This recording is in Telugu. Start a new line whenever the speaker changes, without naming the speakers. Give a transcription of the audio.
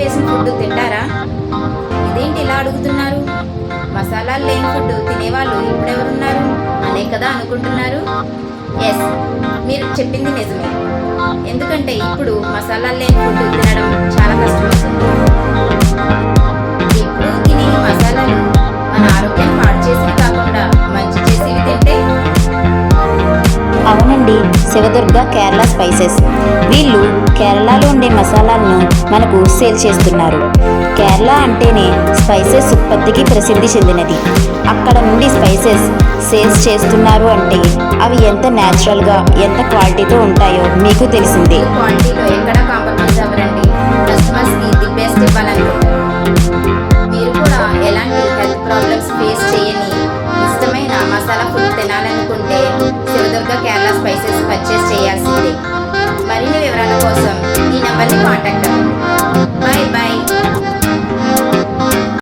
వేసిన ఫుడ్ తింటారా? ఇదేంటి ఇలా అడుగుతున్నారు? మసాలాలు లేని ఫుడ్ తినేవాళ్ళు ఇప్పుడెవరున్నారు అనే కదా అనుకుంటున్నారు. ఎస్, మీరు చెప్పింది నిజమే. ఎందుకంటే ఇప్పుడు మసాలాలు లేని ఫుడ్ తినడం చాలా కష్టమవుతుంది. ఎప్పుడు తినే మసాలాలు మన ఆరోగ్యాన్ని పాడు చేసేవి కాకుండా మంచి చేసేవి తింటే.
అవునండి, శివదుర్గ కేరళ స్పైసెస్. వీళ్ళు కేరళలో ఉండే మసాలాలను మనకు సేల్ చేస్తున్నారు. కేరళ అంటేనే స్పైసెస్ ఉత్పత్తికి ప్రసిద్ధి చెందినది. అక్కడ నుండి స్పైసెస్ సేల్స్ చేస్తున్నారు అంటే అవి ఎంత న్యాచురల్గా, ఎంత క్వాలిటీతో ఉంటాయో మీకు తెలిసిందే.
క్వాలిటీలో ఎక్కడా కాంప్రమైజ్ అవ్వరండి. కస్టమర్స్కి ది బెస్ట్ ఇవ్వాలనుకుంటారు. మీరు కూడా ఎలాంటి హెల్త్ ప్రాబ్లమ్స్ ఫేస్ చేయని ఇష్టమైన మసాలా ఫుడ్ తినాలనుకుంటే శివదుర్గ కేరళ స్పైసెస్ పర్చేస్ చేయాల్సిందే. మరిన్ని వివరాల కోసం ఈ నెంబర్ని కాంటాక్ట్ అవ్వండి.